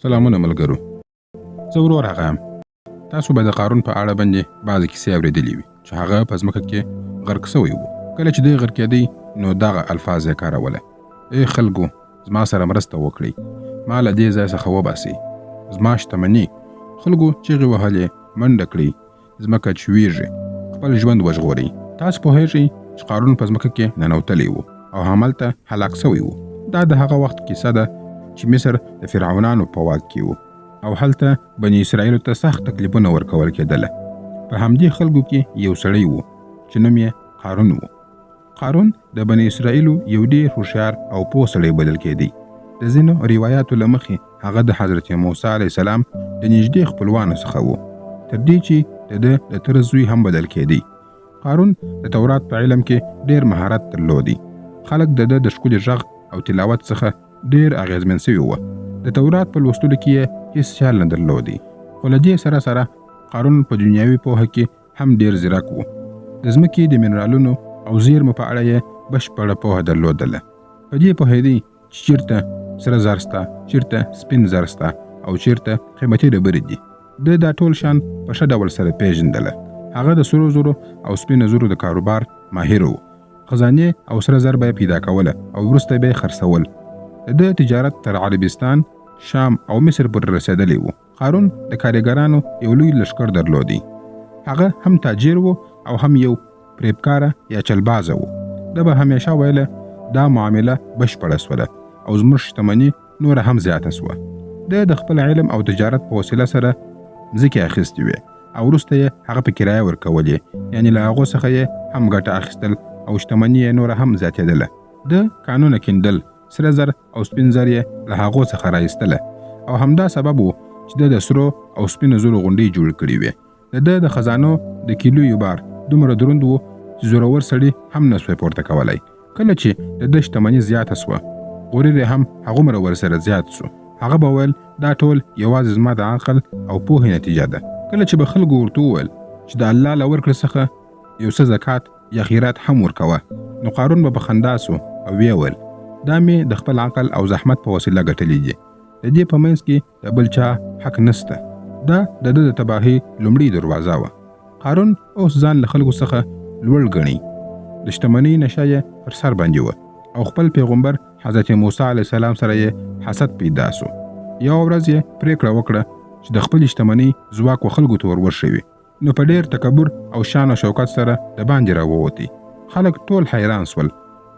سلامونه ملګرو. زه ورور هغه یم. تاسو به د قارون په اړه باندې بعضې کیسې اورېدلې وي چې هغه په ځمکه کې غرق سوی و. کله چې دی غرقېدی نو دغه الفاظ یې کاروله: ای خلکو، زما سره مرسته وکړئ، ما له دې ځای څخه وباسئ. زما شتمني. خلکو چیغې وهلې، منډه کړئ، ځمکه چویږي، خپل ژوند وژغورئ. تاسو پوهیږئ چې قارون په ځمکه کې ننوتلی و او همالته هلاک سوی و. دا د هغه وخت کیسه ده چې مصر د فرعونانو په واک کې و او هلته بني اسرائیلو ته سخت تکلیفونه ورکول کېدله. په همدې خلکو کې یو سړی و چې نوم یې قارون و. قارون د بني اسرائیلو یو ډېر هوښیار او پوه سړی بلل کېدی. د ځینو روایاتو له مخې هغه د حضرت موسی علیه السلام د نږدې خپلوانو څخه و، تر دې چې د ده د تره زوی هم بلل کېدی. قارون د تورات په علم کې ډېر مهارت درلودی. خلک د ده د ښکلي غږ او تلاوت څخه ډېر اغېزمن سوي وو. د تورات په لوستلو کې یې هیڅ خیال نه درلودی. خو له دې سره سره قارون په دنیاوي پوهه کې هم ډېر ځیرک و. د ځمکې د منرالونو او زیرمو په اړه یې بشپړه پوهه درلودله. په دې پوهېدی چې چېرته سره زر سته، چېرته سپین زر سته او چېرته قیمتي ډبرې دي. ده دا ټول شیان په ښه ډول سره پېژندله. هغه د سرو زرو او سپینو زرو د کاروبار ماهر و. خزانې او سره زر به یې پیدا کوله او وروسته به یې خرڅول. د تجارت تر عربستان، شام او مصر پورې رسېدلی و. قارون د کارګرانو یو لوی لښکر درلودی. هغه هم تاجر و او هم یو فریبکاره یا چلبازه و. ده به همیشه ویله دا معامله بشپړه سوله او زموږ شتمني نوره هم زیاته سوه. ده د خپل علم او تجارت په وسیله سره ځمکې اخیستې وې او وروسته یې هغه په کرایه ورکولې، یعنې له هغو څخه یې هم ګټه اخیستل او شتمني یې نوره هم زیاتېدله. ده کانونه کیندل، سره زر او سپین زر یې له هغو څخه رایستله او همدا سبب و چې د سرو او سپینو زرو غونډۍ جوړ کړي وې. د د خزانو د کیلو بار دومره دروند و چې زورور سړي هم نسوی پورته کولی. کله چې د شتمني زیاته سوه، غرور یې هم هغومره ورسره زیات سو. هغه به ویل دا ټول یوازې زما د عقل او پوهې نتیجه ده. کله چې به خلکو ورته وویل چې د الله له ورکړې څخه یو څه زکات یا خیرات هم ورکوه، نو قارون به په خندا سو او ویې ویل دا مې د خپل عقل او زحمت په وسیله ګټلي دي. د دې په منځ کې د بل چا حق نسته. دا د ده د تباهۍ لومړۍ دروازه وه. قارون اوس ځان له خلکو څخه لوړ ګڼي. د شتمنۍ نشه یې پر سر باندې وه او خپل پیغمبر حضرت موسی علیه السلام سره یې حسد پیدا سو. یوه ورځ یې پرېکړه وکړه چې د خپلې شتمنۍ ځواک و خلکو ته ور وښوي. نو په ډېر تکبر او شان او شوکت سره د باندې راووتی. خلک ټول حیران سول.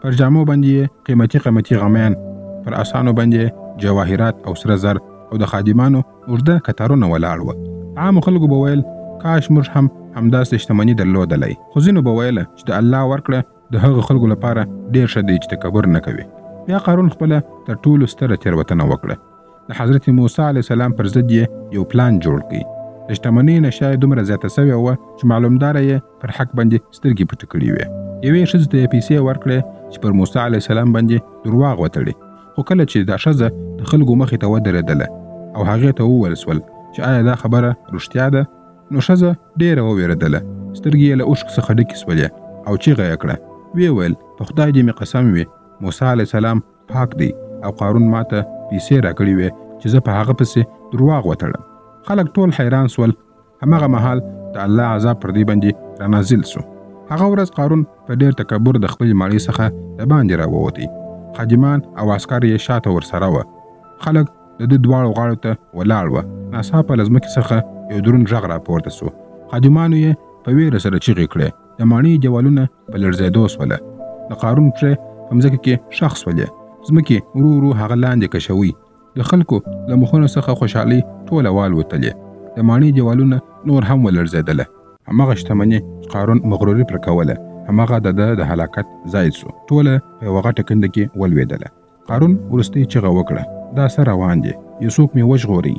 پر جامو باندې قیمتي غمیان، پر اسانو باندې جواهرات او سره زر او د خادمانو اوږده کتارونه ولاړ وه. عامو خلکو به ویل کاش موږ هم همداسې شتمني درلودلی. خو ځینو به ویله چې د الله ورکړه د هغو خلکو لپاره ډېر ښه دی چې تکبر نه کوي. بیا قارون خپله تر ټولو ستره تېروتنه وکړه. د حضرت موسی علیه السلام پر ضد یې یو پلان جوړ کړي. د شتمنۍ نشه یې دومره زیاته سوې وه چې معلومداره یې پر حق باندې سترګې پټې کړې وې. یوې ښځې ته یې پیسې ورکړې چې پر موسی علیه السلام باندې درواغ وتړي. خو کله چې دا ښځه د خلکو مخې ته ودرېدله او هغې ته وویل سول چې آیا دا خبره رښتیا ده، نو ښځه ډېره ووېرېدله. سترګې یې له اوښکو څخه ډکې سولې او چیغه یې کړه. ویې ویل په خدای دې مې قسم وي، موسی علیه السلام پاک دی او قارون ماته پیسې راکړې وې چې زه په هغه پسې درواغ وتړم. خلک ټول حیران سول. هماغه مهال د الله عذاب پر دې باندې رانازل سو. هغه ورځ قارون په ډېر تکبر د خپلې ماڼۍ څخه د باندې راووتی. خادمان او عسکر یې شاته ورسره وه. خلک د ده دواړو غاړو ته ولاړ وه. ناڅاپه له ځمکې څخه یو دروند غږ راپورته سو. خادمانو یې په ویره سره چیغې کړې. د ماڼۍ دیوالونه په لړزېدو سوله. د قارون پښې په مځکه کې ښخ سولې. ځمکې ورو ورو هغه لاندې کشوي. د خلکو له مخونو څخه خوشحالۍ ټوله والوتلې. د ماڼۍ دیوالونه نور هم ولړزېدله. هماغه شتمني قارون مغروري پر کوله، هماغه د ده د هلاکت ځای سو. ټوله په یوه غټه کنده کې ولوېدله. قارون وروستۍ چیغه وکړه دا څه روان دي؟ یو څوک مې وژغورئ،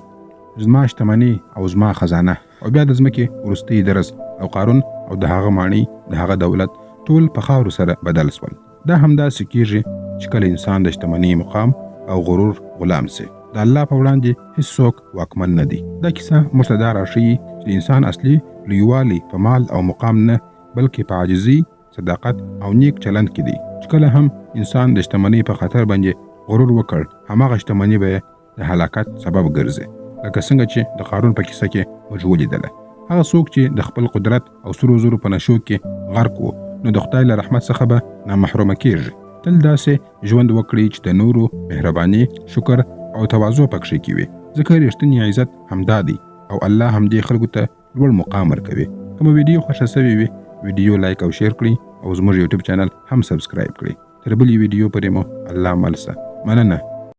زما شتمني او زما خزانه. او بیا د ځمکې وروستۍ درز او قارون او د هغه ماڼۍ د هغه دولت ټول په خاورو سره بدل سول. دا همداسې کېږي چې کله انسان د شتمنۍ مقام او غرور غلام سي. د الله په وړاندې هیڅوک واکمن نه دی. دا کیسه موږ ته دا راښیي چې د انسان اصلي لویوالی په مال او مقام نه، بلکې په عاجزي، صداقت او نیک چلند کې دی. چې کله هم انسان د شتمنۍ په خاطر باندې غرور وکړ، هماغه شتمني به د هلاکت سبب ګرځي، لکه څنګه چې د قارون په کیسه کې موږ ولیدله. هغه څوک چې د خپل قدرت او سرو زرو په نشو کې غرق وو، نو د خدای له رحمت څخه به نامحرومه کیږي. تل داسې ژوند وکړي چې د نورو مهرباني، شکر او تواضع پکښې کې وي، ځکه رښتینی عزت همدا دی او الله همدې خلکو ته لوړ مقام ورکوي. که مو ویډیو خوښه سوې وي، ویډیو لایک او شیر کړئ او زموږ یوټیوب چینل هم سبسکرایب کړئ. تر بلې ویډیو پورې مو الله مل شه. مننه.